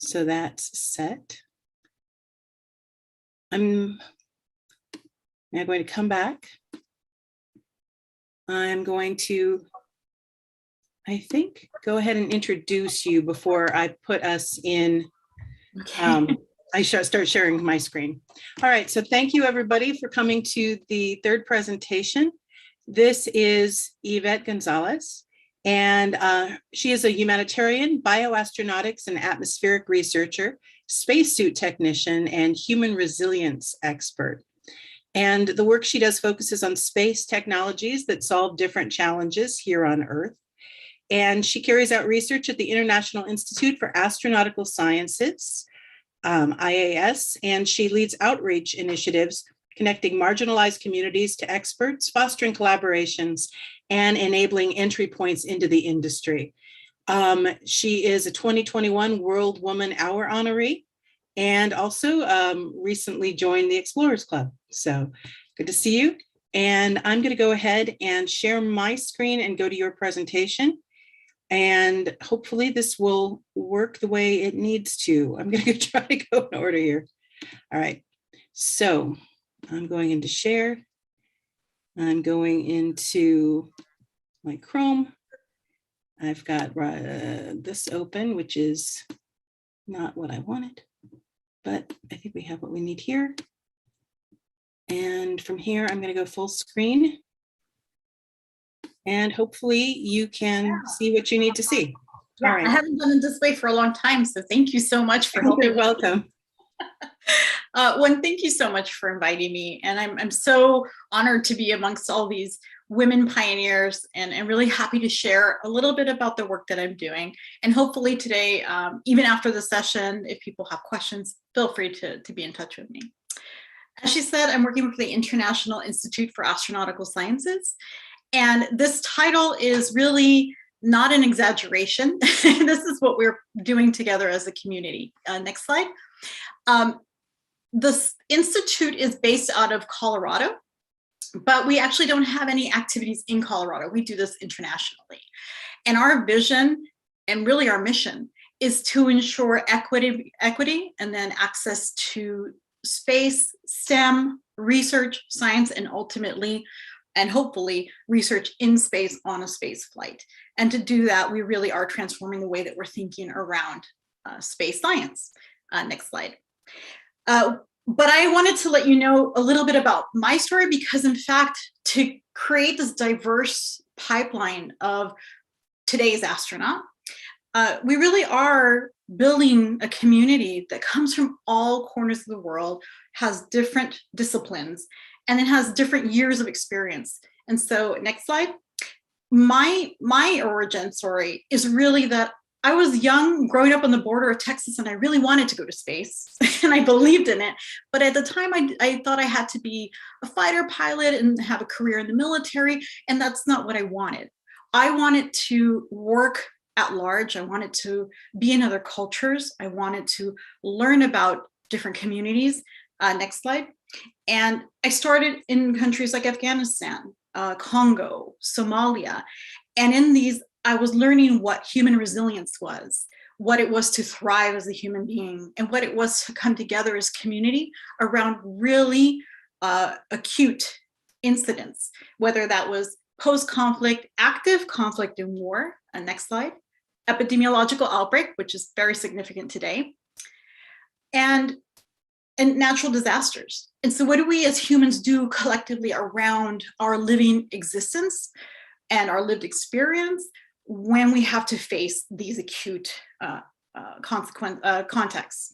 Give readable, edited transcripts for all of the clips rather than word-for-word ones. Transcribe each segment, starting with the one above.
So that's set. I'm now going to come back. I'm going to, I think, go ahead and introduce you before I put us in. I start sharing my screen. All right, so thank you everybody for coming to the third presentation. This is Yvette Gonzalez, and she is a humanitarian, bioastronautics and atmospheric researcher, spacesuit technician, and human resilience expert. And the work she does focuses on space technologies that solve different challenges here on Earth. And she carries out research at the International Institute for Astronautical Sciences, IAS, and she leads outreach initiatives connecting marginalized communities to experts, fostering collaborations, and enabling entry points into the industry. She is a 2021 World Women Hour Honoree, and also recently joined the Explorers Club. So good to see you. And I'm going to go ahead and share my screen and go to your presentation. And hopefully this will work the way it needs to. I'm going to try to go in order here. All right. So I'm going into share. I'm going into my Chrome. I've got this open, which is not what I wanted, but I think we have what we need here. And from here, I'm going to go full screen. And hopefully you can see what you need to see. Yeah, all right. I haven't done it this way for a long time, so thank you so much for helping. You're welcome. Thank you so much for inviting me. And I'm so honored to be amongst all these women pioneers, and really happy to share a little bit about the work that I'm doing. And hopefully today, even after the session, if people have questions, feel free to be in touch with me. As she said, I'm working for the International Institute for Astronautical Sciences. And this title is really not an exaggeration. This is what we're doing together as a community. Next slide. This institute is based out of Colorado, but we actually don't have any activities in Colorado. We do this internationally. And our vision, and really our mission, is to ensure equity and then access to space, STEM, research, science, and ultimately, and hopefully, research in space on a space flight. And to do that, we really are transforming the way that we're thinking around space science. Next slide. But I wanted to let you know a little bit about my story, because in fact, to create this diverse pipeline of today's astronaut, we really are building a community that comes from all corners of the world, has different disciplines, and it has different years of experience. And so next slide. My origin story is really that I was young, growing up on the border of Texas, and I really wanted to go to space, and I believed in it. But at the time, I thought I had to be a fighter pilot and have a career in the military, and that's not what I wanted. I wanted to work at large. I wanted to be in other cultures. I wanted to learn about different communities. Next slide. And I started in countries like Afghanistan, Congo, Somalia. And in these, I was learning what human resilience was, what it was to thrive as a human being, and what it was to come together as community around really acute incidents, whether that was post-conflict, active conflict and war. Next slide. Epidemiological outbreak, which is very significant today. And natural disasters. And so what do we as humans do collectively around our living existence and our lived experience when we have to face these acute contexts?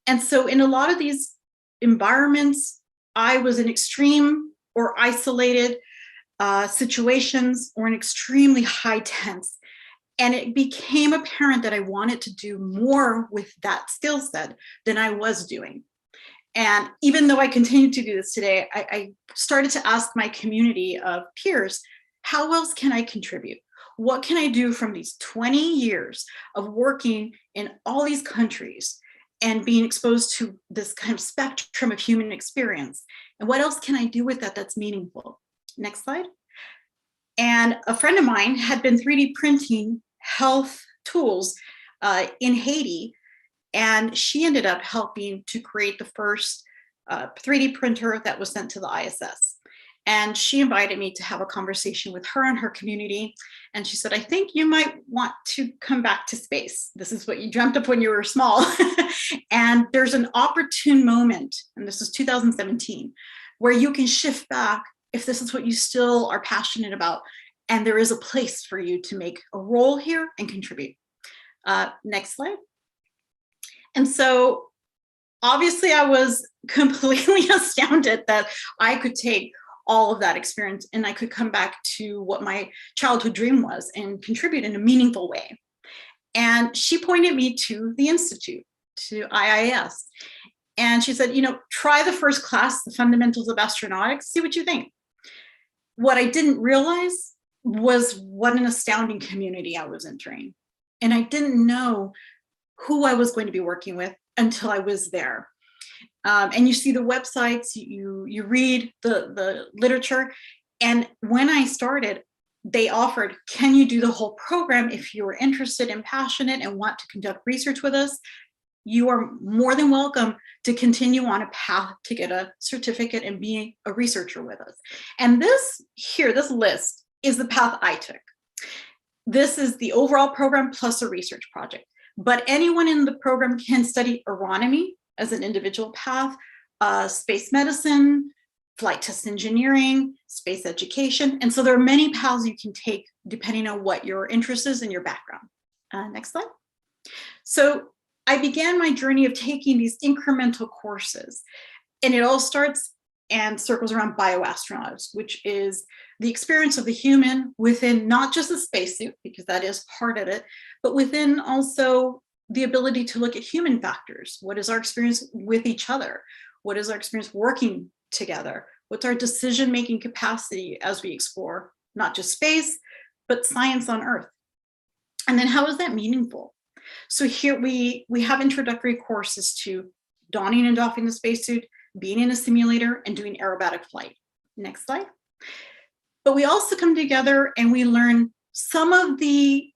And so in a lot of these environments, I was in extreme or isolated situations or in extremely high tense. And it became apparent that I wanted to do more with that skill set than I was doing. And even though I continue to do this today, I started to ask my community of peers, how else can I contribute? What can I do from these 20 years of working in all these countries and being exposed to this kind of spectrum of human experience? And what else can I do with that that's meaningful? Next slide. And a friend of mine had been 3D printing health tools in Haiti And she ended up helping to create the first 3D printer that was sent to the ISS. And she invited me to have a conversation with her and her community. And she said, I think you might want to come back to space. This is what you dreamt of when you were small. And there's an opportune moment, and this is 2017, where you can shift back if this is what you still are passionate about. And there is a place for you to make a role here and contribute. Next slide. And so obviously I was completely astounded that I could take all of that experience and I could come back to what my childhood dream was and contribute in a meaningful way. And she pointed me to the Institute, to IIS. And she said, try the first class, the fundamentals of astronautics, see what you think. What I didn't realize was what an astounding community I was entering. And I didn't know who I was going to be working with until I was there. And you see the websites, you read the literature. And when I started, they offered, can you do the whole program if you are interested and passionate and want to conduct research with us? You are more than welcome to continue on a path to get a certificate and be a researcher with us. And this list is the path I took. This is the overall program plus a research project. But anyone in the program can study aeronomy as an individual path, space medicine, flight test engineering, space education. And so there are many paths you can take depending on what your interest is and your background. Next slide. So I began my journey of taking these incremental courses, and it all starts and circles around bioastronautics, which is the experience of the human within not just a spacesuit, because that is part of it, but within also the ability to look at human factors. What is our experience with each other? What is our experience working together? What's our decision-making capacity as we explore not just space, but science on Earth? And then how is that meaningful? So here we have introductory courses to donning and doffing the spacesuit, being in a simulator, and doing aerobatic flight. Next slide. But we also come together and we learn some of the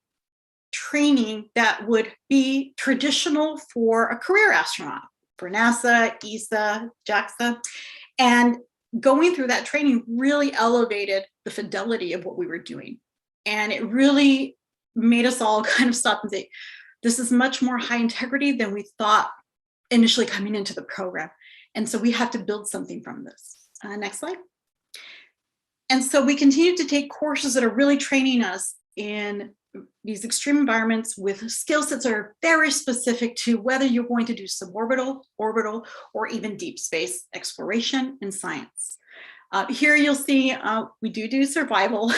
training that would be traditional for a career astronaut, for NASA, ESA, JAXA. And going through that training really elevated the fidelity of what we were doing. And it really made us all kind of stop and say, this is much more high integrity than we thought initially coming into the program. And so we have to build something from this. Next slide. And so we continue to take courses that are really training us in these extreme environments with skill sets that are very specific to whether you're going to do suborbital, orbital, or even deep space exploration and science. Here you'll see we do survival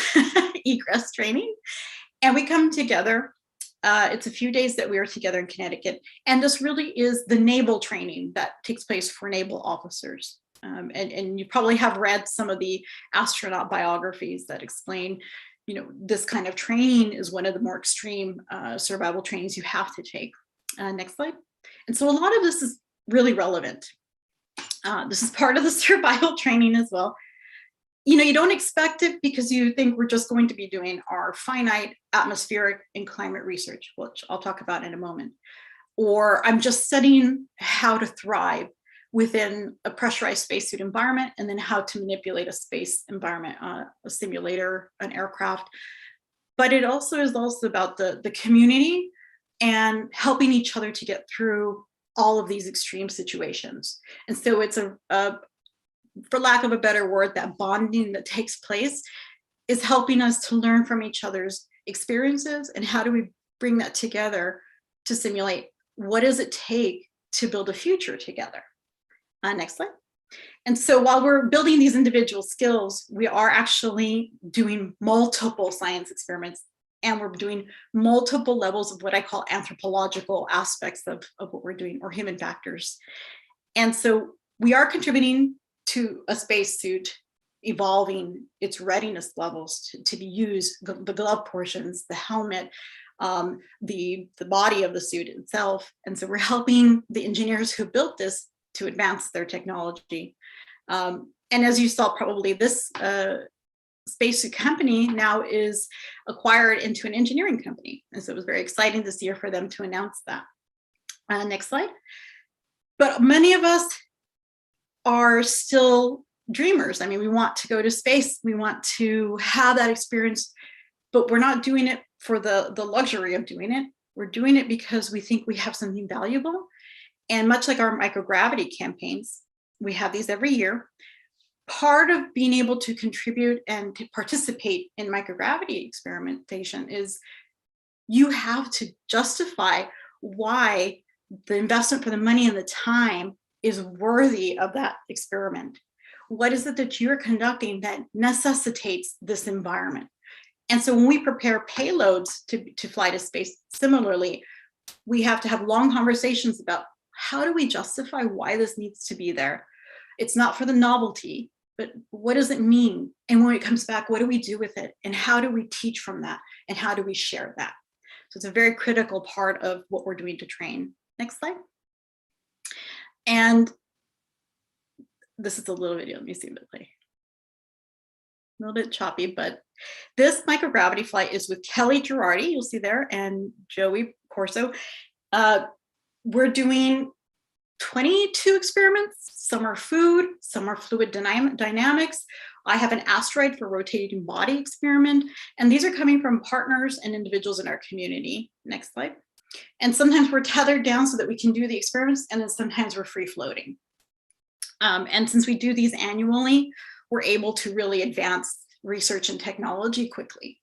egress training, and we come together. It's a few days that we are together in Connecticut, and this really is the naval training that takes place for naval officers. And you probably have read some of the astronaut biographies that explain, this kind of training is one of the more extreme survival trainings you have to take. Next slide. And so a lot of this is really relevant. This is part of the survival training as well. You don't expect it because you think we're just going to be doing our finite atmospheric and climate research, which I'll talk about in a moment. Or I'm just studying how to thrive within a pressurized spacesuit environment, and then how to manipulate a space environment, a simulator, an aircraft. But it also is about the community and helping each other to get through all of these extreme situations. And so it's for lack of a better word, that bonding that takes place is helping us to learn from each other's experiences, and how do we bring that together to simulate what does it take to build a future together. Next slide. And so while we're building these individual skills, we are actually doing multiple science experiments, and we're doing multiple levels of what I call anthropological aspects of what we're doing, or human factors. And so we are contributing to a spacesuit evolving its readiness levels to be used, the glove portions, the helmet, the body of the suit itself. And so we're helping the engineers who built this to advance their technology. And as you saw, probably this spacesuit company now is acquired into an engineering company. And so it was very exciting this year for them to announce that. Next slide. But many of us are still dreamers. I mean, we want to go to space. We want to have that experience, but we're not doing it for the luxury of doing it. We're doing it because we think we have something valuable. And much like our microgravity campaigns, we have these every year. Part of being able to contribute and to participate in microgravity experimentation is you have to justify why the investment for the money and the time is worthy of that experiment. What is it that you're conducting that necessitates this environment? And so when we prepare payloads to fly to space, similarly, we have to have long conversations about how do we justify why this needs to be there? It's not for the novelty, but what does it mean? And when it comes back, what do we do with it? And how do we teach from that? And how do we share that? So it's a very critical part of what we're doing to train. Next slide. And this is a little video. Let me see if it play. A little bit choppy, but this microgravity flight is with Kelly Girardi, you'll see there, and Joey Corso. We're doing 22 experiments. Some are food, some are fluid dynamics. I have an asteroid for rotating body experiment, and these are coming from partners and individuals in our community. Next slide. And sometimes we're tethered down so that we can do the experiments, and then sometimes we're free floating. And since we do these annually, we're able to really advance research and technology quickly.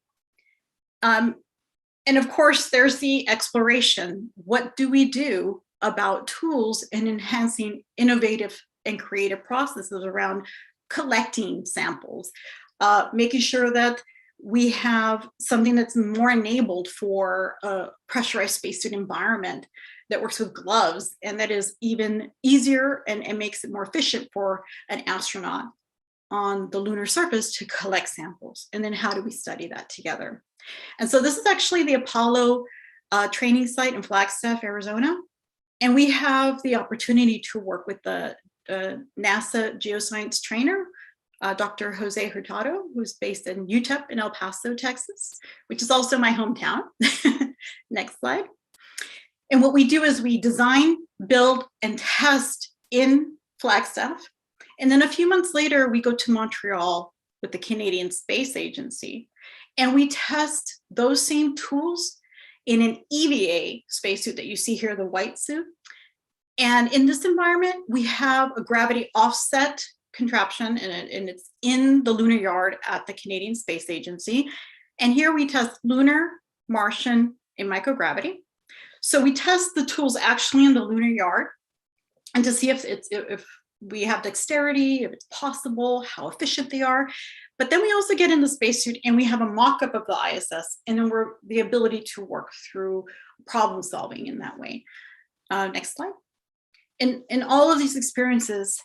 And of course, there's the exploration. What do we do about tools and enhancing innovative and creative processes around collecting samples, making sure that we have something that's more enabled for a pressurized spacesuit environment that works with gloves, and that is even easier and makes it more efficient for an astronaut on the lunar surface to collect samples. And then how do we study that together? And so this is actually the Apollo training site in Flagstaff, Arizona. And we have the opportunity to work with the NASA geoscience trainer, Dr. Jose Hurtado, who's based in UTEP in El Paso, Texas, which is also my hometown. Next slide. And what we do is we design, build, and test in Flagstaff. And then a few months later, we go to Montreal with the Canadian Space Agency, and we test those same tools in an EVA spacesuit that you see here, the white suit. And in this environment, we have a gravity offset contraption, and it's in the lunar yard at the Canadian Space Agency. And here we test lunar, Martian, and microgravity. So we test the tools actually in the lunar yard, and to see if we have dexterity, if it's possible, how efficient they are. But then we also get in the spacesuit and we have a mock-up of the ISS, and then we're the ability to work through problem solving in that way. Next slide. In all of these experiences,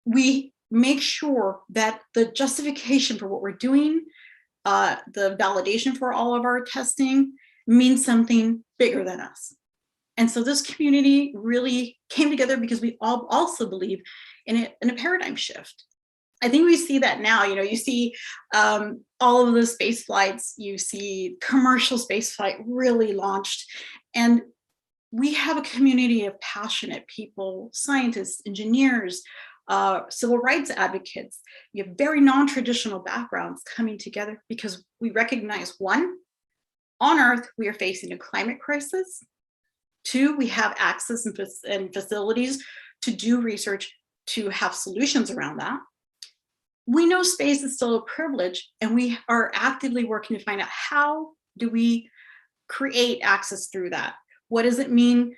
we make sure that the justification for what we're doing, the validation for all of our testing means something bigger than us. And so this community really came together because we all also believe in a paradigm shift. I think we see that now. You know, you see all of the space flights, you see commercial space flight really launched, and we have a community of passionate people, scientists, engineers, civil rights advocates. You have very non-traditional backgrounds coming together because we recognize, one, on Earth, we are facing a climate crisis. Two, we have access and facilities to do research to have solutions around that. We know space is still a privilege, and we are actively working to find out how do we create access through that. What does it mean?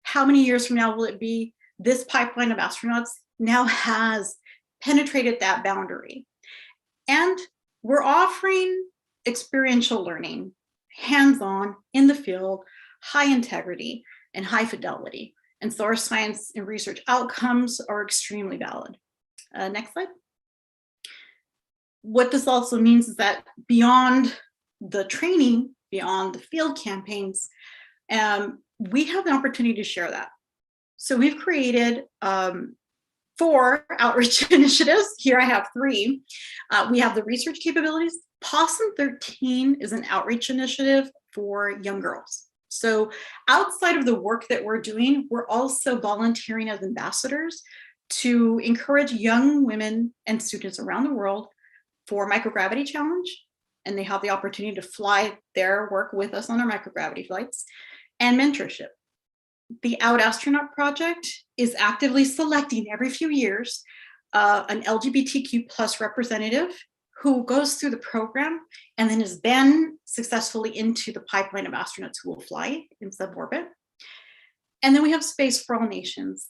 How many years from now will it be? This pipeline of astronauts now has penetrated that boundary. And we're offering experiential learning, hands-on, in the field, high integrity and high fidelity. And so our science and research outcomes are extremely valid. Next slide. What this also means is that beyond the training, beyond the field campaigns, we have the opportunity to share that. So we've created 4 outreach initiatives. Here I have 3. We have the research capabilities. Possum 13 is an outreach initiative for young girls. So outside of the work that we're doing, we're also volunteering as ambassadors to encourage young women and students around the world for microgravity challenge. And they have the opportunity to fly their work with us on our microgravity flights, and mentorship. The Out Astronaut project is actively selecting every few years an LGBTQ plus representative who goes through the program and then is then successfully into the pipeline of astronauts who will fly in suborbit. And then we have Space for All Nations.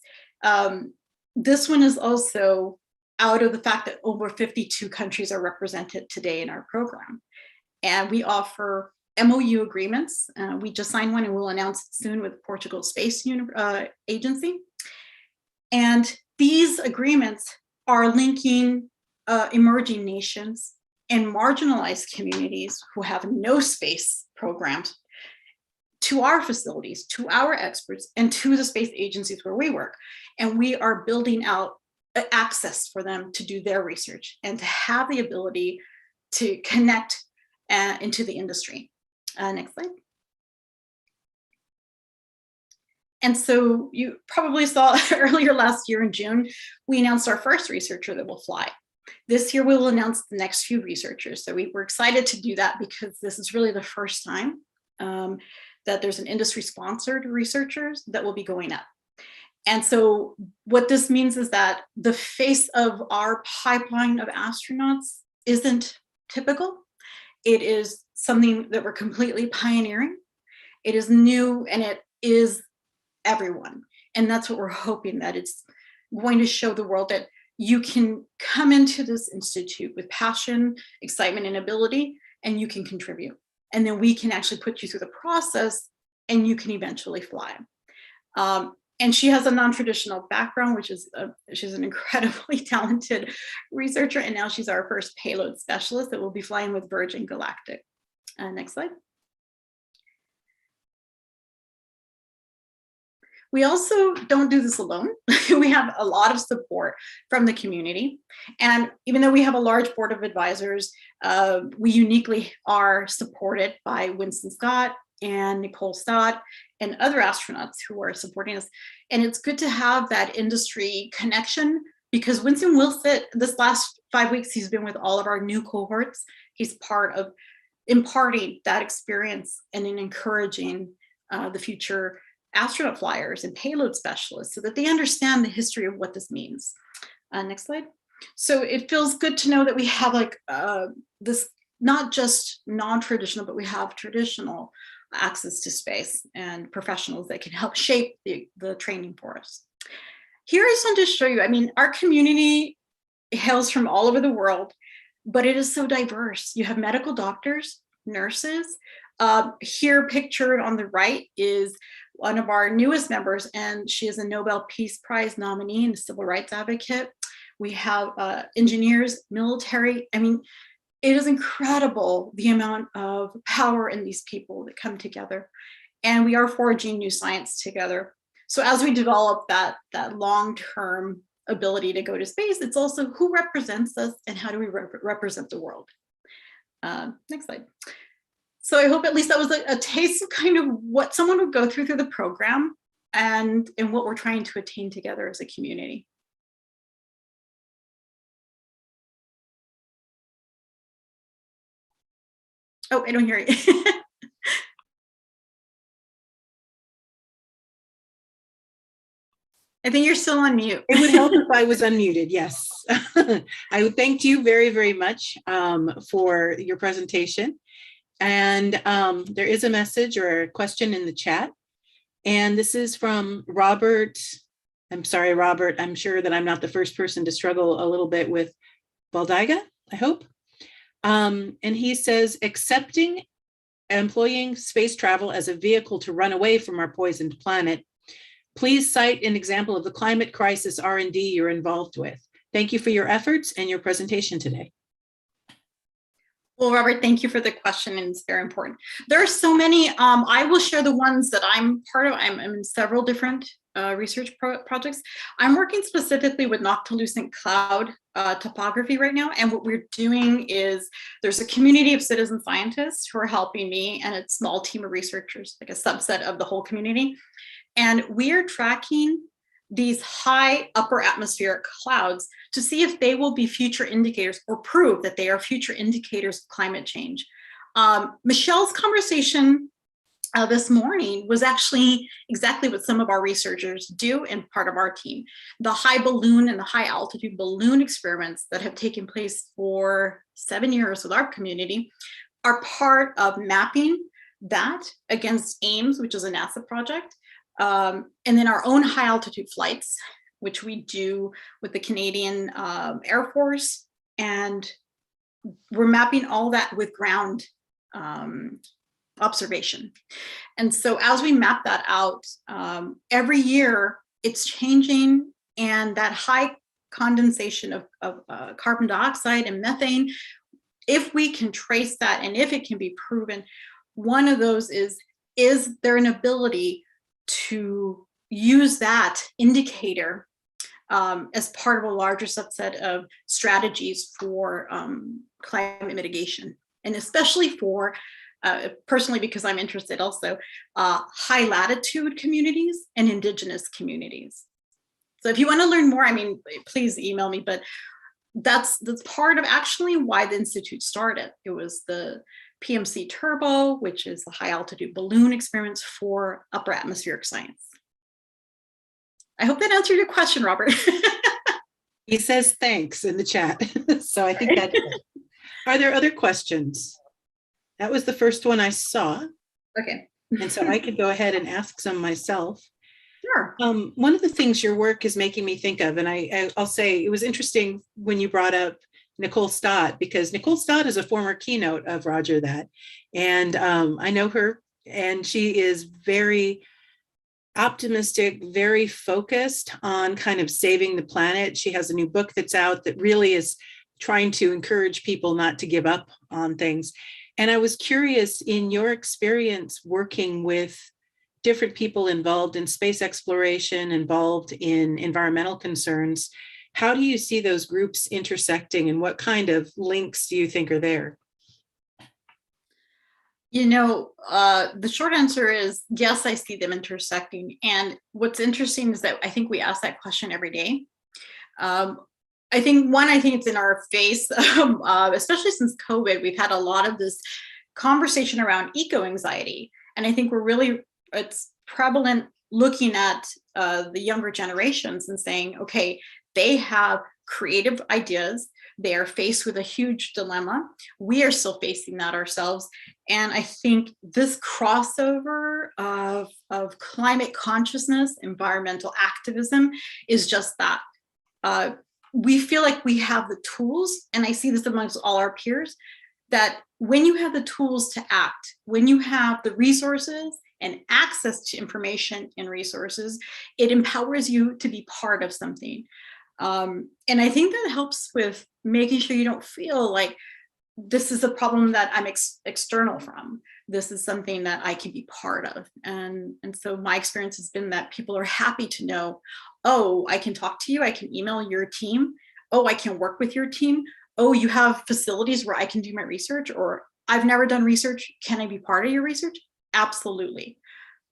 This one is also out of the fact that over 52 countries are represented today in our program. And we offer MOU agreements. We just signed one and we'll announce it soon with Portugal Space Agency. And these agreements are linking emerging nations and marginalized communities who have no space programs to our facilities, to our experts, and to the space agencies where we work. And we are building out access for them to do their research and to have the ability to connect into the industry. Next slide. And so you probably saw earlier last year in June, we announced our first researcher that will fly. This year we will announce the next few researchers. So we were excited to do that because this is really the first time that there's an industry sponsored researchers that will be going up. And so what this means is that the face of our pipeline of astronauts isn't typical. It is something that we're completely pioneering. It is new and it is everyone. And that's what we're hoping, that it's going to show the world that you can come into this institute with passion, excitement, and ability, and you can contribute. And then we can actually put you through the process and you can eventually fly. And she has a non-traditional background, which is she's an incredibly talented researcher. And now she's our first payload specialist that will be flying with Virgin Galactic. Next slide. We also don't do this alone. We have a lot of support from the community. And even though we have a large board of advisors, we uniquely are supported by Winston Scott and Nicole Stott and other astronauts who are supporting us. And it's good to have that industry connection because Winston will sit, this last 5 weeks, he's been with all of our new cohorts. He's part of imparting that experience and in encouraging the future astronaut flyers and payload specialists so that they understand the history of what this means. Next slide. So it feels good to know that we have like this, not just non-traditional, but we have traditional access to space and professionals that can help shape the training for us. Here I just want to show you, I mean, our community hails from all over the world, but it is so diverse. You have medical doctors, nurses. Here pictured on the right is one of our newest members, and she is a Nobel Peace Prize nominee and a civil rights advocate. We have engineers, military. I mean, it is incredible the amount of power in these people that come together. And we are forging new science together. So as we develop that long-term ability to go to space, it's also who represents us and how do we represent the world. Next slide. So I hope at least that was a taste of kind of what someone would go through the program and what we're trying to attain together as a community. Oh, I don't hear you. I think you're still on mute. It would help if I was unmuted, yes. I thanked you very, very much for your presentation. And there is a message or a question in the chat. And this is from Robert. I'm sorry, Robert. I'm sure that I'm not the first person to struggle a little bit with Baldiga, I hope. And he says, accepting employing space travel as a vehicle to run away from our poisoned planet. Please cite an example of the climate crisis R&D you're involved with. Thank you for your efforts and your presentation today. Well, Robert, thank you for the question, and it's very important. There are so many. I will share the ones that I'm part of. I'm in several different research projects. I'm working specifically with noctilucent cloud topography right now. And what we're doing is there's a community of citizen scientists who are helping me, and a small team of researchers, like a subset of the whole community. And we are tracking these high upper atmospheric clouds to see if they will be future indicators or prove that they are future indicators of climate change. Michelle's conversation this morning was actually exactly what some of our researchers do and part of our team. The high balloon and the high altitude balloon experiments that have taken place for 7 years with our community are part of mapping that against AIMS, which is a NASA project, and then our own high altitude flights, which we do with the Canadian Air Force. And we're mapping all that with ground observation. And so as we map that out, every year it's changing, and that high condensation of carbon dioxide and methane, if we can trace that and if it can be proven, one of those is there an ability to use that indicator as part of a larger subset of strategies for climate mitigation, and especially for personally, because I'm interested also, high latitude communities and indigenous communities. So if you want to learn more, I mean, please email me, but that's part of actually why the Institute started. It was the PMC Turbo, which is the high altitude balloon experiments for upper atmospheric science. I hope that answered your question, Robert. He says thanks in the chat. So I think that's it. Are there other questions? That was the first one I saw. Okay. And so I could go ahead and ask some myself. Sure. One of the things your work is making me think of, and I'll say it was interesting when you brought up Nicole Stott, because Nicole Stott is a former keynote of Roger That. And I know her, and she is very optimistic, very focused on kind of saving the planet. She has a new book that's out that really is trying to encourage people not to give up on things. And I was curious, in your experience working with different people involved in space exploration, involved in environmental concerns, how do you see those groups intersecting, and what kind of links do you think are there? You know, the short answer is yes, I see them intersecting. And what's interesting is that I think we ask that question every day. I think it's in our face, especially since COVID. We've had a lot of this conversation around eco-anxiety. And I think it's prevalent looking at the younger generations and saying, okay, they have creative ideas. They are faced with a huge dilemma. We are still facing that ourselves. And I think this crossover of climate consciousness, environmental activism is just that. We feel like we have the tools, and I see this amongst all our peers, that when you have the tools to act, when you have the resources and access to information and resources, it empowers you to be part of something. And I think that helps with making sure you don't feel like this is a problem that I'm external from. This is something that I can be part of. And so my experience has been that people are happy to know, oh, I can talk to you, I can email your team, oh, I can work with your team, oh, you have facilities where I can do my research, or I've never done research, can I be part of your research? Absolutely.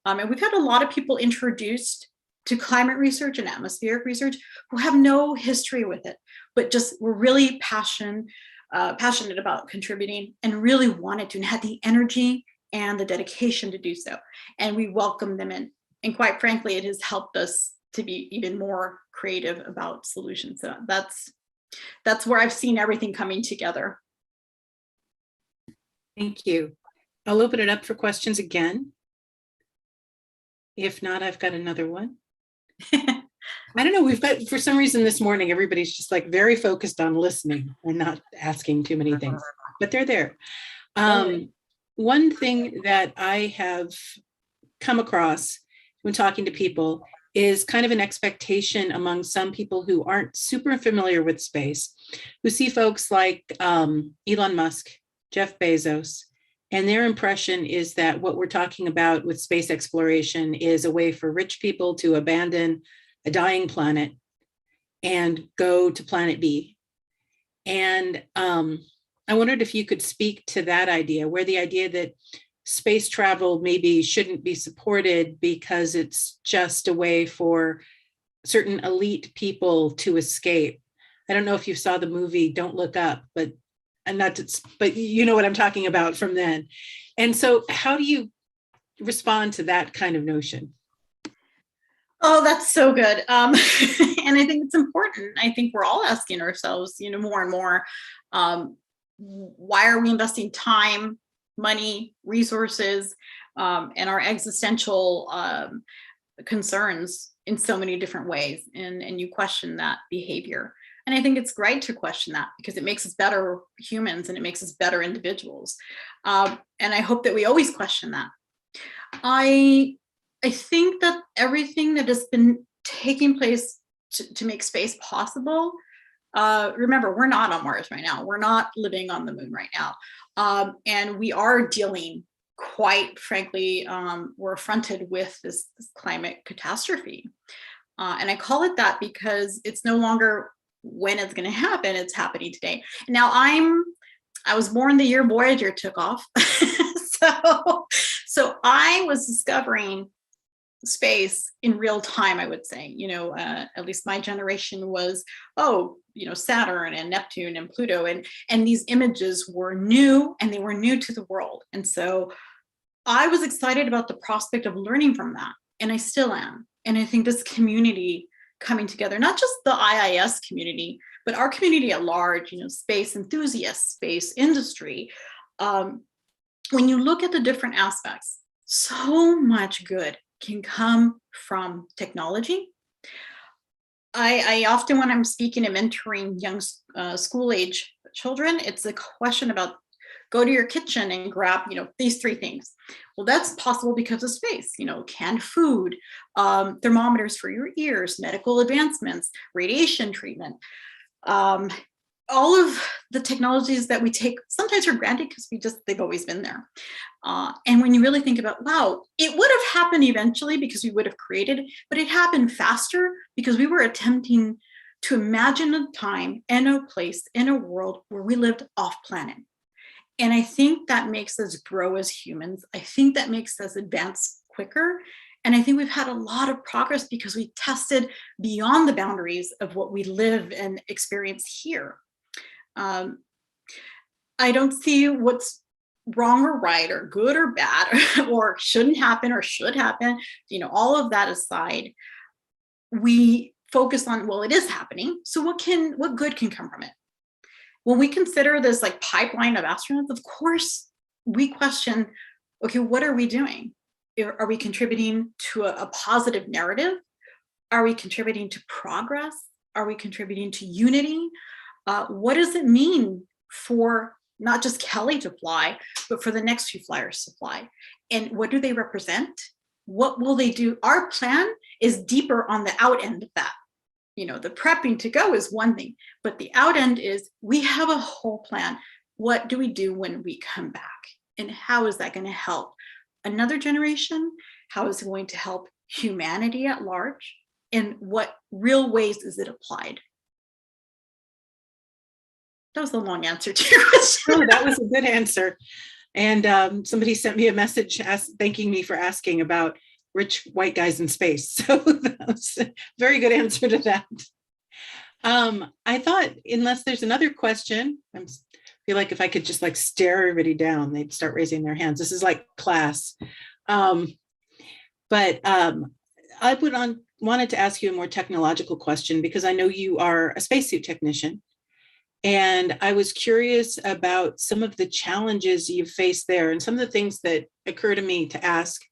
And we've had a lot of people introduced to climate research and atmospheric research who have no history with it, but just were really passionate about contributing and really wanted to, and had the energy and the dedication to do so. And we welcome them in. And quite frankly, it has helped us to be even more creative about solutions. So that's where I've seen everything coming together. Thank you. I'll open it up for questions again. If not, I've got another one. I don't know, we've got, for some reason this morning, everybody's just like very focused on listening and not asking too many things, but they're there. One thing that I have come across when talking to people is kind of an expectation among some people who aren't super familiar with space, who see folks like Elon Musk, Jeff Bezos, And their impression is that what we're talking about with space exploration is a way for rich people to abandon a dying planet and go to planet B. And I wondered if you could speak to that idea, where the idea that space travel maybe shouldn't be supported because it's just a way for certain elite people to escape. I don't know if you saw the movie Don't Look Up, but you know what I'm talking about from then. And so how do you respond to that kind of notion? Oh, that's so good. And I think it's important. I think we're all asking ourselves, more and more, why are we investing time, money, resources, and our existential concerns in so many different ways? And you question that behavior. And I think it's great to question that because it makes us better humans and it makes us better individuals. And I hope that we always question that. I think that everything that has been taking place to make space possible, remember, we're not on Mars right now. We're not living on the moon right now. And we are dealing, quite frankly, we're affronted with this climate catastrophe. And I call it that because it's no longer when it's going to happen, it's happening today. Now, I was born the year Voyager took off. So I was discovering space in real time, I would say. At least my generation was, Saturn and Neptune and Pluto, and these images were new, and they were new to the world. And so I was excited about the prospect of learning from that, and I still am. And I think this community coming together, not just the IIS community, but our community at large, space enthusiasts, space industry. When you look at the different aspects, so much good can come from technology. I often, when I'm speaking and mentoring young school age children, it's a question about go to your kitchen and grab, these three things. Well, that's possible because of space, canned food, thermometers for your ears, medical advancements, radiation treatment, all of the technologies that we take sometimes for granted because they've always been there. And when you really think about, wow, it would have happened eventually because we would have created, but it happened faster because we were attempting to imagine a time and a place in a world where we lived off planet. And I think that makes us grow as humans. I think that makes us advance quicker. And I think we've had a lot of progress because we tested beyond the boundaries of what we live and experience here. I don't see what's wrong or right or good or bad or shouldn't happen or should happen. All of that aside, we focus on, well, it is happening. So what good can come from it? When we consider this pipeline of astronauts, of course, we question, okay, what are we doing? Are we contributing to a positive narrative? Are we contributing to progress? Are we contributing to unity? What does it mean for not just Kelly to fly, but for the next few flyers to fly? And what do they represent? What will they do? Our plan is deeper on the out end of that. The prepping to go is one thing, but the out end is we have a whole plan. What do we do when we come back? And how is that going to help another generation? How is it going to help humanity at large? And what real ways is it applied? That was a long answer to your question. Oh, that was a good answer. And somebody sent me a message thanking me for asking about rich white guys in space. So that was a very good answer to that. I thought, unless there's another question, I feel like if I could just stare everybody down, they'd start raising their hands. This is like class. But I wanted to ask you a more technological question because I know you are a spacesuit technician. And I was curious about some of the challenges you've faced there and some of the things that occur to me to ask.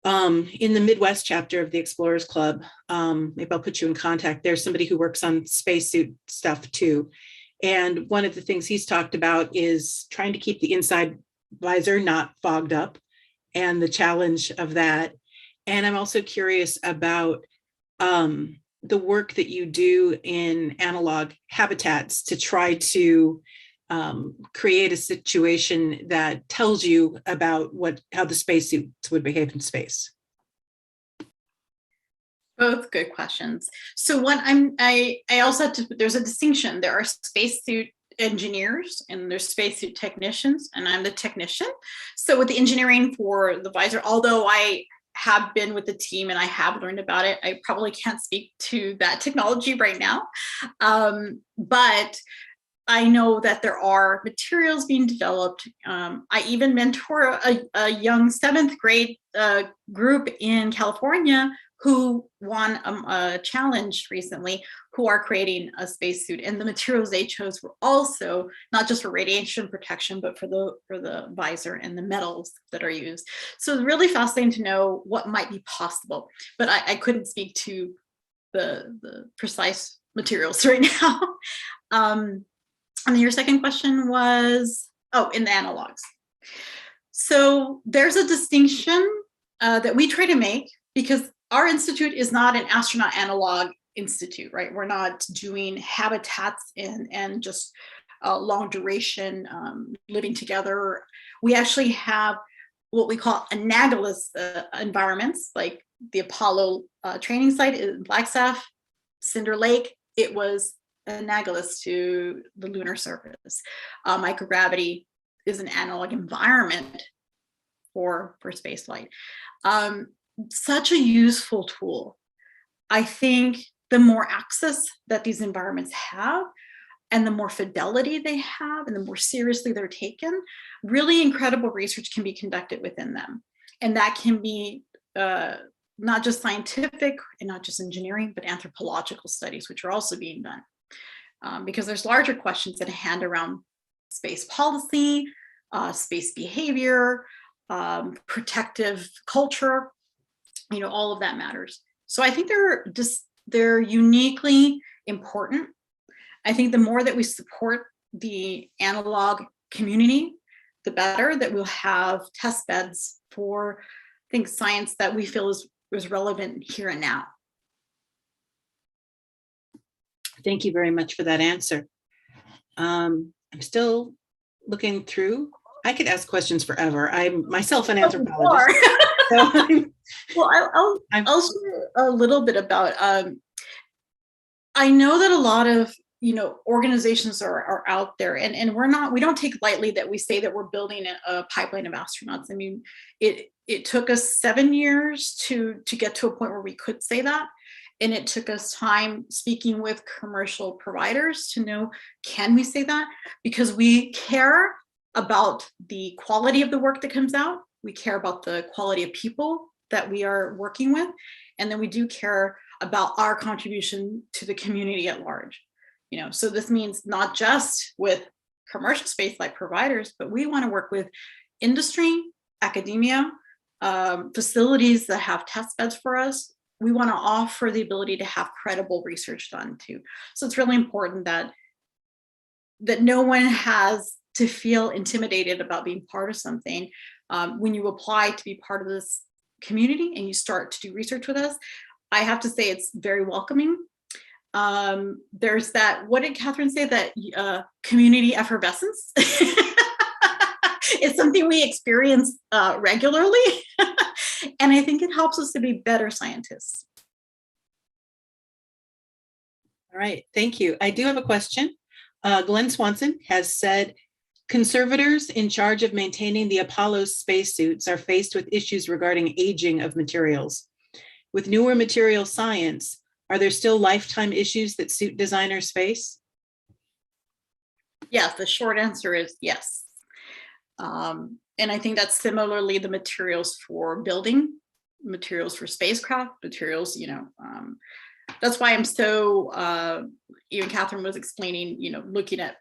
In the Midwest chapter of the Explorers Club, maybe I'll put you in contact. There's somebody who works on spacesuit stuff too. And one of the things he's talked about is trying to keep the inside visor not fogged up and the challenge of that. And I'm also curious about the work that you do in analog habitats to try to create a situation that tells you about how the spacesuits would behave in space? Both good questions. So what I also have to, there's a distinction. There are spacesuit engineers and there's spacesuit technicians, and I'm the technician. So with the engineering for the visor, although I have been with the team and I have learned about it, I probably can't speak to that technology right now. But I know that there are materials being developed. I even mentor a young 7th grade group in California who won a challenge recently, who are creating a spacesuit. And the materials they chose were also not just for radiation protection, but for the visor and the metals that are used. So it's really fascinating to know what might be possible, but I couldn't speak to the precise materials right now. And then your second question was, in the analogs. So there's a distinction that we try to make, because our institute is not an astronaut analog institute, right? We're not doing habitats and just long duration living together. We actually have what we call analogous environments, like the Apollo training site in Flagstaff, Cinder Lake. It was analogous to the lunar surface. Microgravity is an analog environment for spaceflight. Such a useful tool. I think the more access that these environments have, and the more fidelity they have, and the more seriously they're taken, really incredible research can be conducted within them. And that can be not just scientific and not just engineering, but anthropological studies, which are also being done. Because there's larger questions at hand around space policy, space behavior, protective culture, all of that matters. So I think they're uniquely important. I think the more that we support the analog community, the better that we'll have test beds for, I think, science that we feel is relevant here and now. Thank you very much for that answer. I'm still looking through. I could ask questions forever. I'm myself an anthropologist. Well, I'll share a little bit about, I know that a lot of, organizations are out there, and we don't take lightly that we say that we're building a pipeline of astronauts. I mean, it took us 7 years to get to a point where we could say that. And it took us time speaking with commercial providers to know, can we say that? Because we care about the quality of the work that comes out. We care about the quality of people that we are working with. And then we do care about our contribution to the community at large. So this means not just with commercial spaceflight providers, but we want to work with industry, academia, facilities that have test beds for us. We want to offer the ability to have credible research done too. So it's really important that no one has to feel intimidated about being part of something. When you apply to be part of this community and you start to do research with us, I have to say it's very welcoming. There's that, what did Catherine say, that community effervescence? It's something we experience regularly. And I think it helps us to be better scientists. All right, thank you. I do have a question. Glenn Swanson has said, conservators in charge of maintaining the Apollo spacesuits are faced with issues regarding aging of materials. With newer material science, are there still lifetime issues that suit designers face? Yes, the short answer is yes. And I think that's similarly the materials for building, materials for spacecraft, materials, that's why I'm so, even Catherine was explaining, looking at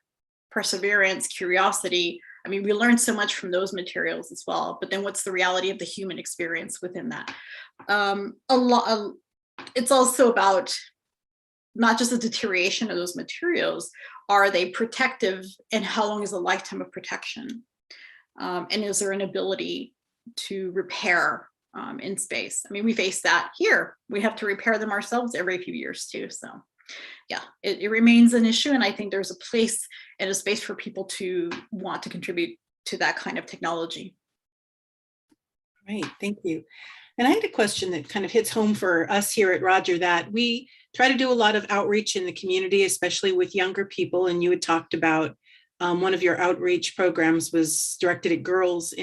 perseverance, curiosity. I mean, we learned so much from those materials as well, but then what's the reality of the human experience within that? It's also about not just the deterioration of those materials, are they protective, and how long is the lifetime of protection? And is there an ability to repair in space? I mean, we face that here. We have to repair them ourselves every few years too. So yeah, it remains an issue. And I think there's a place and a space for people to want to contribute to that kind of technology. Right, thank you. And I had a question that kind of hits home for us here at Roger, that we try to do a lot of outreach in the community, especially with younger people. And you had talked about one of your outreach programs was directed at girls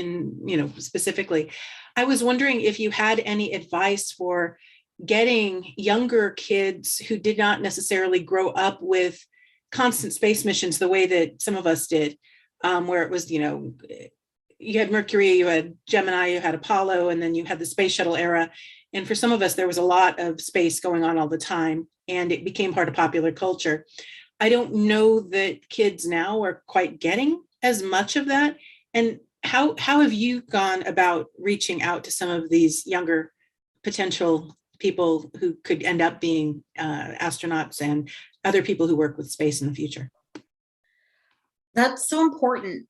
specifically. I was wondering if you had any advice for getting younger kids who did not necessarily grow up with constant space missions the way that some of us did, where it was, you had Mercury, you had Gemini, you had Apollo, and then you had the space shuttle era. And for some of us, there was a lot of space going on all the time, and it became part of popular culture. I don't know that kids now are quite getting as much of that. And how have you gone about reaching out to some of these younger potential people who could end up being astronauts and other people who work with space in the future? That's so important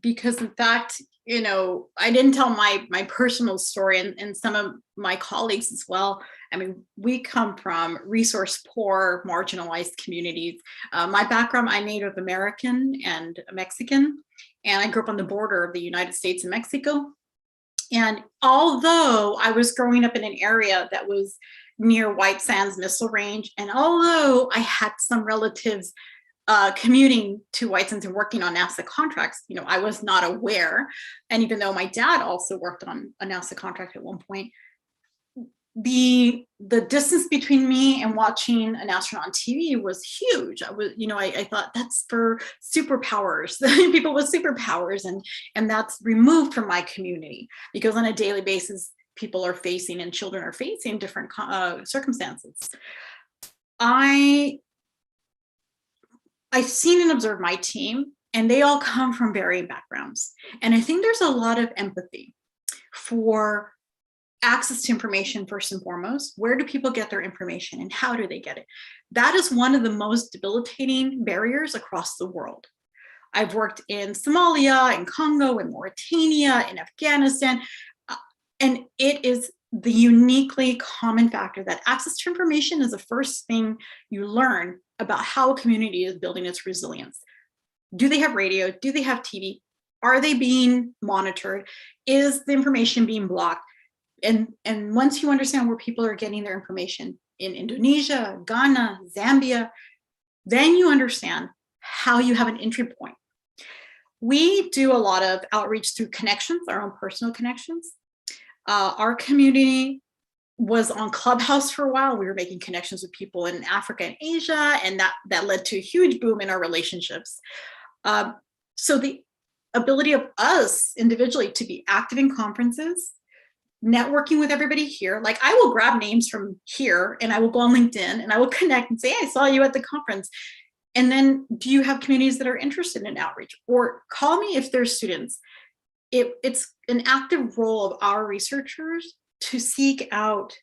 because, in fact, I didn't tell my personal story, and some of my colleagues as well. I mean, we come from resource poor, marginalized communities. My background, I'm Native American and Mexican, and I grew up on the border of the United States and Mexico. And although I was growing up in an area that was near White Sands Missile Range, and although I had some relatives commuting to White Sands and working on NASA contracts, I was not aware. And even though my dad also worked on a NASA contract at one point, the distance between me and watching an astronaut on TV was huge. I thought that's for superpowers, people with superpowers, and that's removed from my community, because on a daily basis, people are facing and children are facing different circumstances. I've seen and observed my team, and they all come from varying backgrounds. And I think there's a lot of empathy for access to information first and foremost. Where do people get their information and how do they get it? That is one of the most debilitating barriers across the world. I've worked in Somalia, in Congo, in Mauritania, in Afghanistan, and it is the uniquely common factor that access to information is the first thing you learn about how a community is building its resilience. Do they have radio? Do they have TV? Are they being monitored? Is the information being blocked? And once you understand where people are getting their information in Indonesia, Ghana, Zambia, then you understand how you have an entry point. We do a lot of outreach through connections, our own personal connections. Our community was on Clubhouse for a while. We were making connections with people in Africa and Asia, and that led to a huge boom in our relationships. So the ability of us individually to be active in conferences, networking with everybody here, like I will grab names from here and I will go on LinkedIn and I will connect and say, I saw you at the conference. And then do you have communities that are interested in outreach? Or call me if there's students. It's an active role of our researchers to seek out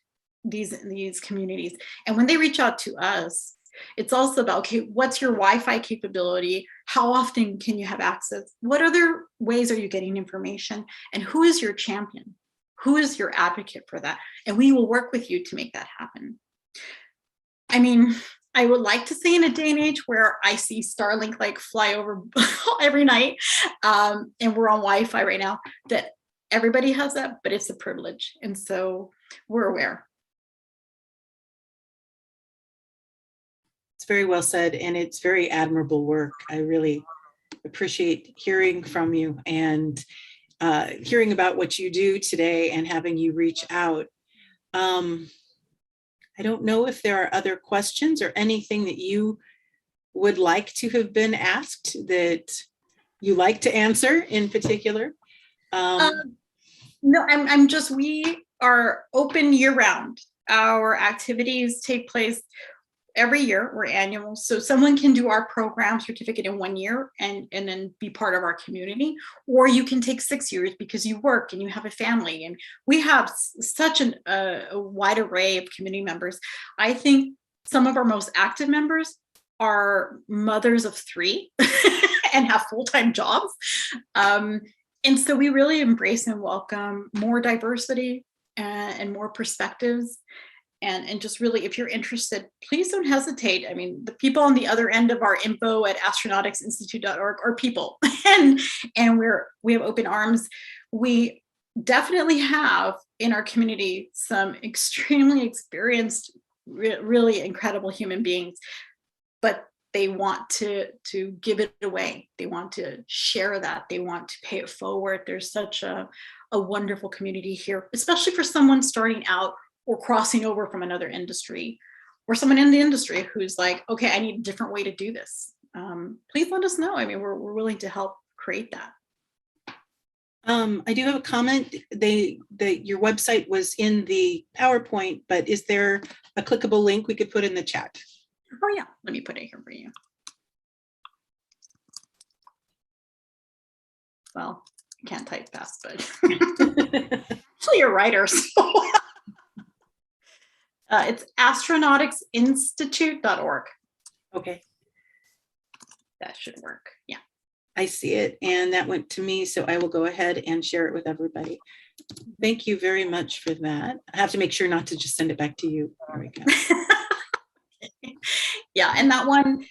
these communities. And when they reach out to us, it's also about, okay, what's your Wi-Fi capability? How often can you have access? What other ways are you getting information? And who is your champion? Who is your advocate for that? And we will work with you to make that happen. I mean, I would like to say in a day and age where I see Starlink like fly over every night, and we're on Wi-Fi right now, that everybody has that, but it's a privilege. And so we're aware. It's very well said, and it's very admirable work. I really appreciate hearing from you and hearing about what you do today and having you reach out. I don't know if there are other questions or anything that you would like to have been asked that you like to answer in particular. No, I'm just, we are open year round. Our activities take place every year. We're annual. So someone can do our program certificate in 1 year and then be part of our community, or you can take 6 years because you work and you have a family. And we have such a wide array of community members. I think some of our most active members are mothers of 3 and have full-time jobs. And so we really embrace and welcome more diversity and more perspectives. And just really, if you're interested, please don't hesitate. I mean, the people on the other end of our info at astronauticinstitute.org are people, and we have open arms. We definitely have in our community some extremely experienced, really incredible human beings, but they want to give it away. They want to share that. They want to pay it forward. There's such a wonderful community here, especially for someone starting out or crossing over from another industry, or someone in the industry who's like, okay, I need a different way to do this. Please let us know. I mean, we're willing to help create that. I do have a comment. Your website was in the PowerPoint, but is there a clickable link we could put in the chat? Oh yeah, let me put it here for you. Well, I can't type fast, but actually you're a writer, so it's astronauticinstitute.org. Okay. That should work. Yeah. I see it, and that went to me, so I will go ahead and share it with everybody. Thank you very much for that. I have to make sure not to just send it back to you. There we go. Yeah, and that one,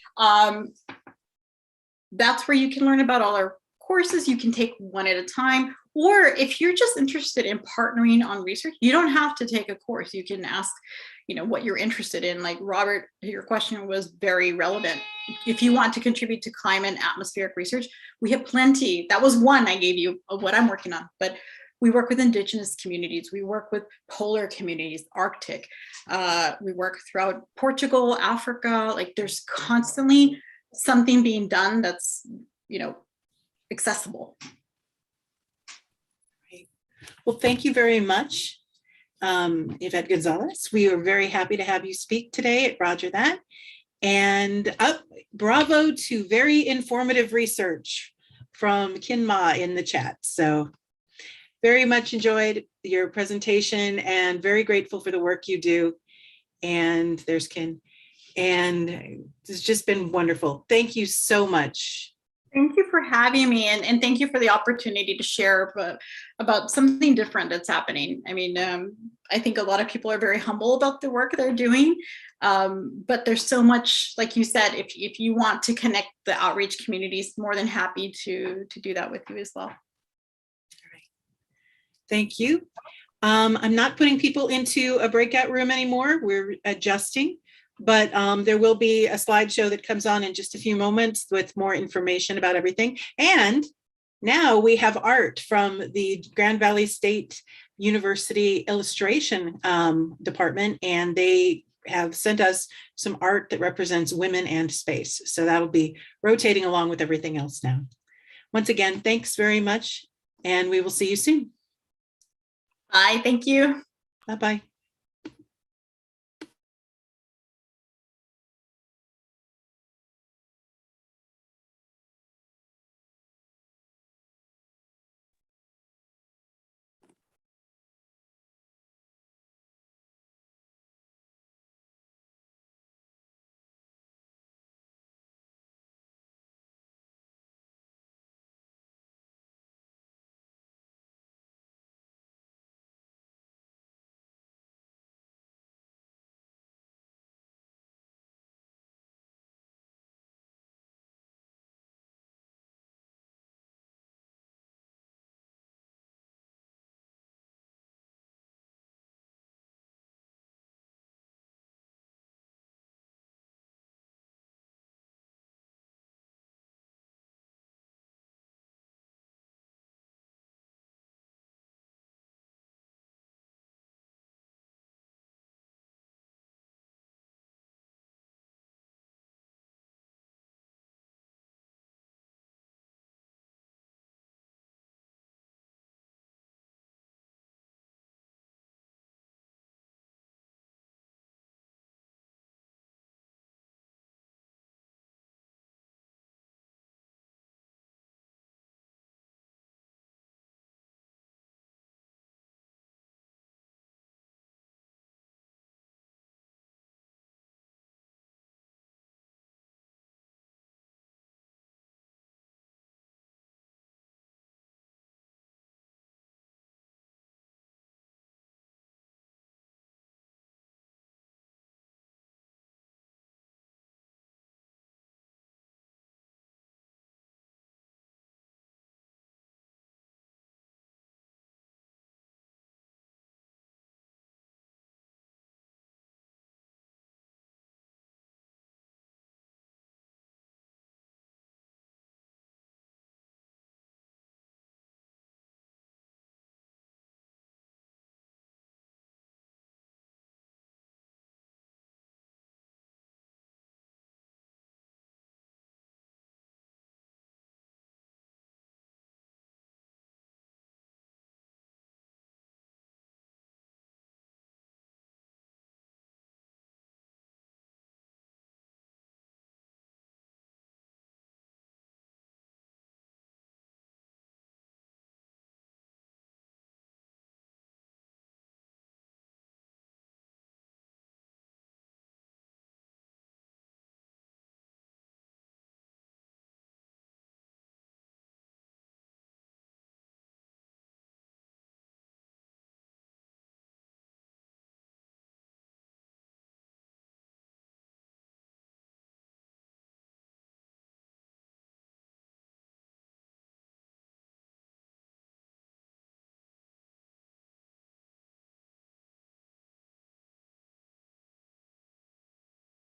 that's where you can learn about all our courses. You can take one at a time, or if you're just interested in partnering on research, you don't have to take a course. You can ask, what you're interested in. Like Robert, your question was very relevant. If you want to contribute to climate and atmospheric research, we have plenty. That was one I gave you of what I'm working on, but we work with indigenous communities. We work with polar communities, Arctic. We work throughout Portugal, Africa. Like there's constantly something being done that's, accessible. Great. Well, thank you very much, Yvette Gonzalez. We are very happy to have you speak today at Roger That. And bravo to very informative research from Kin Ma in the chat. So very much enjoyed your presentation and very grateful for the work you do. And there's Kin. And it's just been wonderful. Thank you so much. Thank you for having me, and thank you for the opportunity to share about something different that's happening. I mean, I think a lot of people are very humble about the work they're doing, but there's so much, like you said, if you want to connect the outreach communities, more than happy to do that with you as well. All right. Thank you. I'm not putting people into a breakout room anymore. We're adjusting. But there will be a slideshow that comes on in just a few moments with more information about everything. And now we have art from the Grand Valley State University illustration department, and they have sent us some art that represents women and space. So that'll be rotating along with everything else now. Once again, thanks very much, and we will see you soon. Bye, thank you. Bye-bye.